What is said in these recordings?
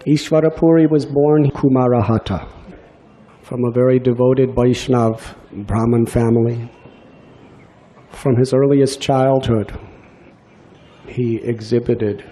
Ishwara Puri was born Kumarahata from a very devoted Vaishnav Brahmin family. From his earliest childhood, he exhibited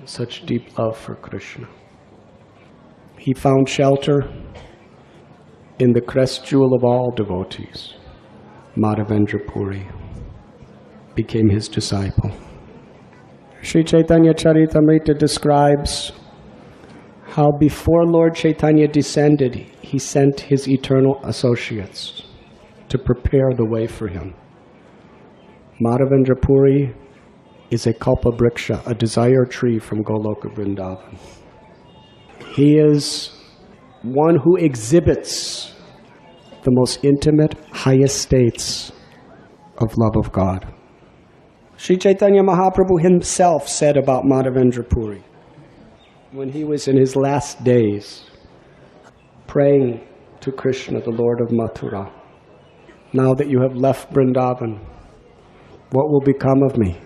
such deep love for Krishna. He found shelter in the crest jewel of all devotees, Madhavendra Puri, became his disciple. Sri Chaitanya Charitamrita describes how before Lord Chaitanya descended, he sent his eternal associates to prepare the way for him. Madhavendra Puri is a kalpabriksha, a desire tree from Goloka Vrindavan. He is one who exhibits the most intimate, highest states of love of God. Sri Chaitanya Mahaprabhu himself said about Madhavendra Puri, when he was in his last days, praying to Krishna, the Lord of Mathura, now that you have left Vrindavan, what will become of me?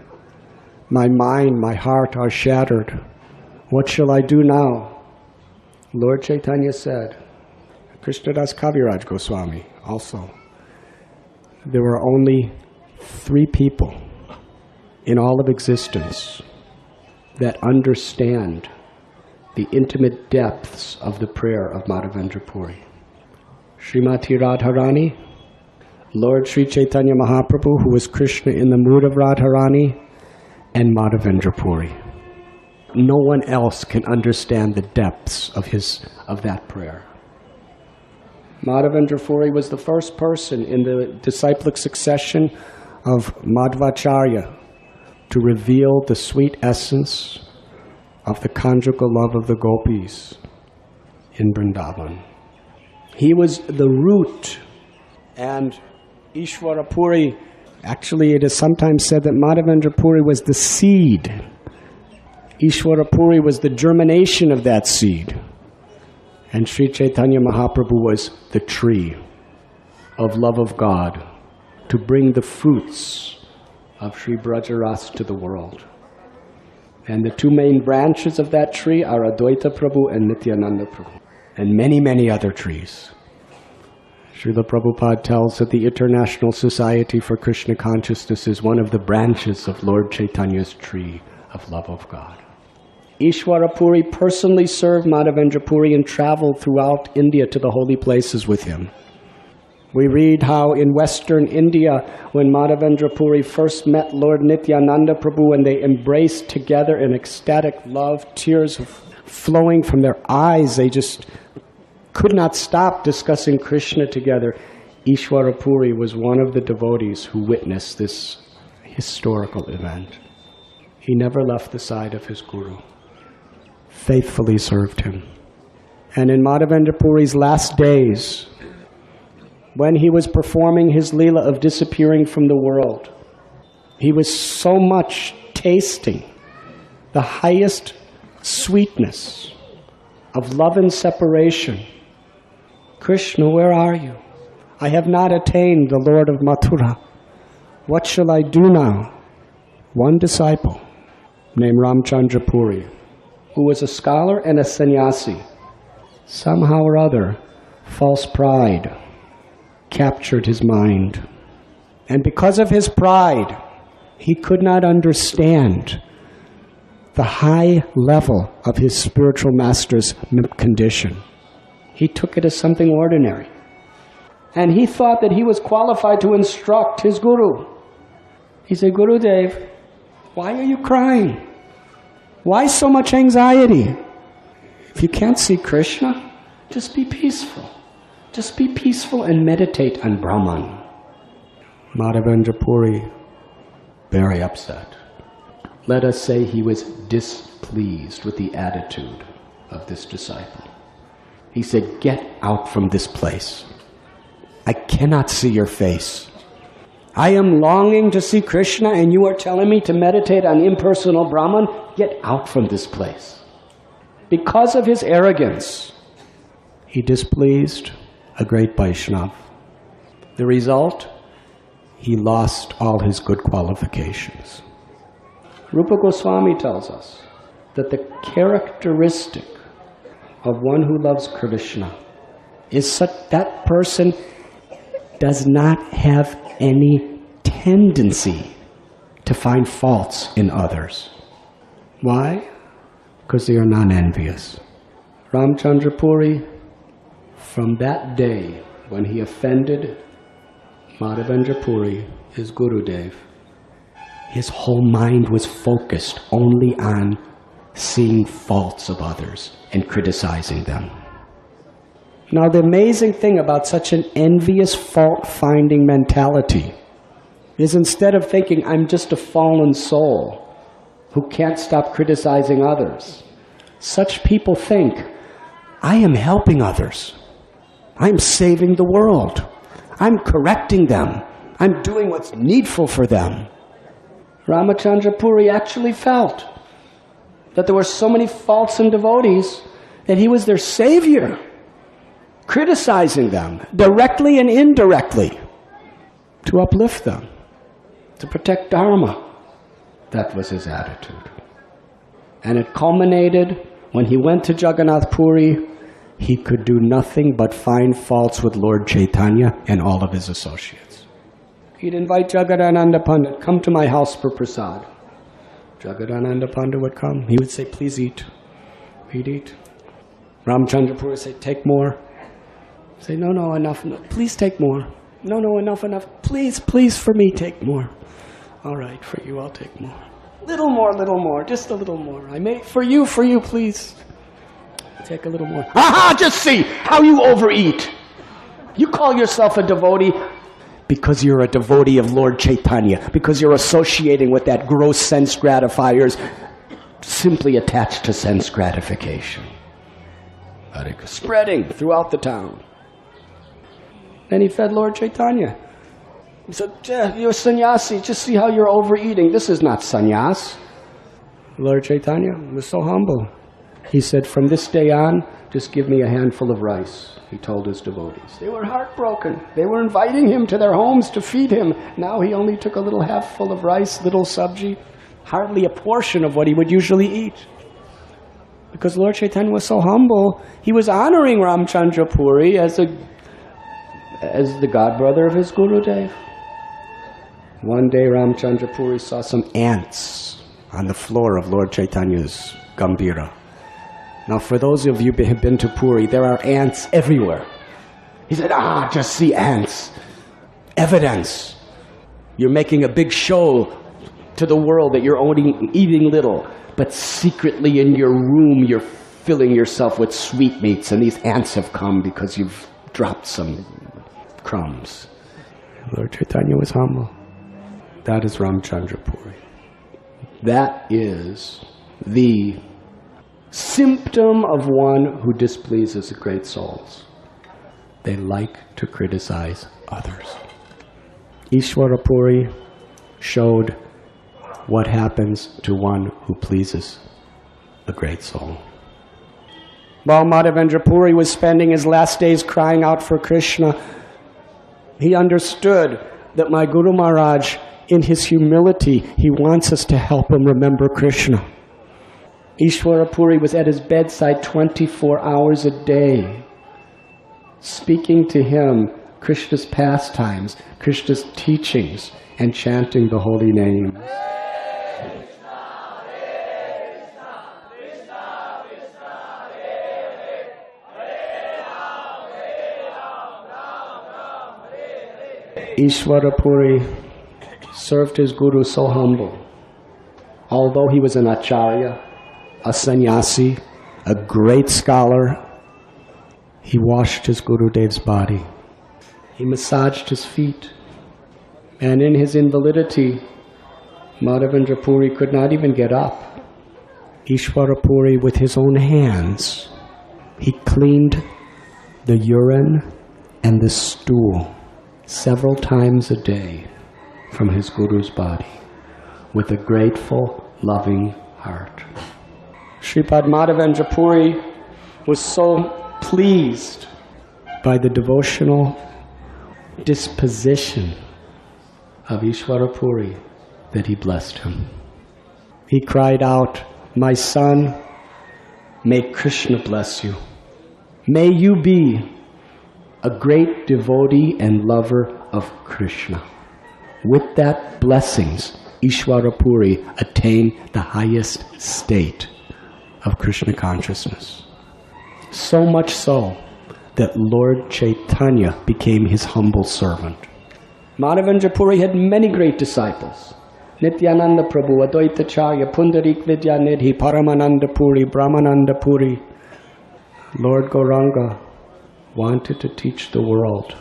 My mind, my heart are shattered. What shall I do now? Lord Chaitanya said, Krishnadas Kaviraj Goswami also, there were only 3 people in all of existence that understand the intimate depths of the prayer of Madhavendra Puri. Srimati Radharani, Lord Sri Chaitanya Mahaprabhu, who was Krishna in the mood of Radharani, and Madhavendra Puri. No one else can understand the depths of that prayer. Madhavendra Puri was the first person in the disciplic succession of Madhvacharya to reveal the sweet essence of the conjugal love of the gopis in Vrindavan. He was the root, and Ishwara Puri, actually it is sometimes said that Madhavendra Puri was the seed. Ishwara Puri was the germination of that seed. And Sri Chaitanya Mahaprabhu was the tree of love of God to bring the fruits of Sri Brajaras to the world. And the 2 main branches of that tree are Advaita Prabhu and Nityananda Prabhu, and many, many other trees. Srila Prabhupada tells that the International Society for Krishna Consciousness is one of the branches of Lord Chaitanya's tree of love of God. Ishwara Puri personally served Madhavendra Puri and traveled throughout India to the holy places with him. We read how in Western India, when Madhavendra Puri first met Lord Nityananda Prabhu and they embraced together in ecstatic love, tears flowing from their eyes, they just could not stop discussing Krishna together. Ishwara Puri was one of the devotees who witnessed this historical event. He never left the side of his Guru, faithfully served him. And in Madhavendra Puri's last days, when he was performing his Leela of disappearing from the world, he was so much tasting the highest sweetness of love and separation. Krishna, where are you? I have not attained the Lord of Mathura. What shall I do now? One disciple named Ramchandra Puri, who was a scholar and a sannyasi, somehow or other, false pride captured his mind. And because of his pride, he could not understand the high level of his spiritual master's condition. He took it as something ordinary. And he thought that he was qualified to instruct his Guru. He said, Gurudev, why are you crying? Why so much anxiety? If you can't see Krishna, just be peaceful. Just be peaceful and meditate on Brahman. Madhavendra Puri, very upset. Let us say he was displeased with the attitude of this disciple. He said, get out from this place. I cannot see your face. I am longing to see Krishna and you are telling me to meditate on impersonal Brahman? Get out from this place. Because of his arrogance, he displeased a great Vaishnava. The result, he lost all his good qualifications. Rupa Goswami tells us that the characteristic of one who loves Krishna is such that person does not have any tendency to find faults in others. Why? Because they are non-envious. Ramchandra Puri, from that day when he offended Madhavendra Puri, his Gurudev, his whole mind was focused only on seeing faults of others and criticizing them. Now, the amazing thing about such an envious, fault-finding mentality is instead of thinking, I'm just a fallen soul who can't stop criticizing others, such people think, I am helping others. I'm saving the world. I'm correcting them. I'm doing what's needful for them. Ramchandra Puri actually felt that there were so many faults in devotees that he was their savior, criticizing them directly and indirectly to uplift them, to protect Dharma. That was his attitude. And it culminated when he went to Jagannath Puri. He could do nothing but find faults with Lord Chaitanya and all of his associates. He'd invite Jagadananda Pandit, come to my house for prasad. Jagadananda Pandit would come. He would say, please eat. He'd eat. Ramchandra Puri would say, take more. He'd say, no, enough. Please take more. No, enough. Please, for me, take more. All right, for you, I'll take more. Little more, just a little more. I may, for you, please. Take a little more. Aha, just see how you overeat. You call yourself a devotee because you're a devotee of Lord Chaitanya, because you're associating with that gross sense gratifiers simply attached to sense gratification. Spreading throughout the town. Then he fed Lord Chaitanya. He said, you're a sannyasi, just see how you're overeating. This is not sannyas. Lord Chaitanya was so humble. He said, from this day on, just give me a handful of rice, he told his devotees. They were heartbroken. They were inviting him to their homes to feed him. Now he only took a little half-full of rice, little sabji, hardly a portion of what he would usually eat. Because Lord Chaitanya was so humble, he was honoring Ramchandra Puri as the godbrother of his Gurudev. One day Ramchandra Puri saw some ants on the floor of Lord Chaitanya's Gambhira. Now, for those of you who have been to Puri, there are ants everywhere. He said, just see ants. Evidence. You're making a big show to the world that you're only eating little, but secretly in your room you're filling yourself with sweetmeats, and these ants have come because you've dropped some crumbs. Lord Chaitanya was humble. That is Ramchandra Puri. That is the symptom of one who displeases the great souls. They like to criticize others. Ishwara Puri showed what happens to one who pleases a great soul. While Madhavendra Puri was spending his last days crying out for Krishna, he understood that my Guru Maharaj, in his humility, he wants us to help him remember Krishna. Ishwara Puri was at his bedside 24 hours a day, speaking to him Krishna's pastimes, Krishna's teachings, and chanting the holy name. Ishwara Puri served his Guru so humble. Although he was an acharya, a sannyasi, a great scholar, he washed his Gurudev's body. He massaged his feet. And in his invalidity, Madhavendra Puri could not even get up. Ishwara Puri, with his own hands, he cleaned the urine and the stool several times a day from his Guru's body with a grateful, loving heart. Sripad Madhavendra Puri was so pleased by the devotional disposition of Ishwara Puri that he blessed him. He cried out, "My son, may Krishna bless you. May you be a great devotee and lover of Krishna. With that blessings, Ishwara Puri attained the highest state of Krishna consciousness. So much so that Lord Chaitanya became his humble servant. Madhavendra Puri had many great disciples. Nityananda Prabhu, Advaita Charya, Pundarik Vidyanidhi, Paramananda Puri, Brahmananda Puri. Lord Gauranga wanted to teach the world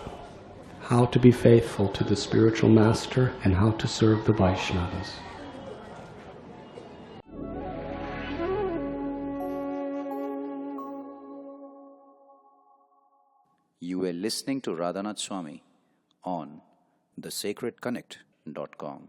how to be faithful to the spiritual master and how to serve the Vaishnavas. You were listening to Radhanath Swami on thesacredconnect.com.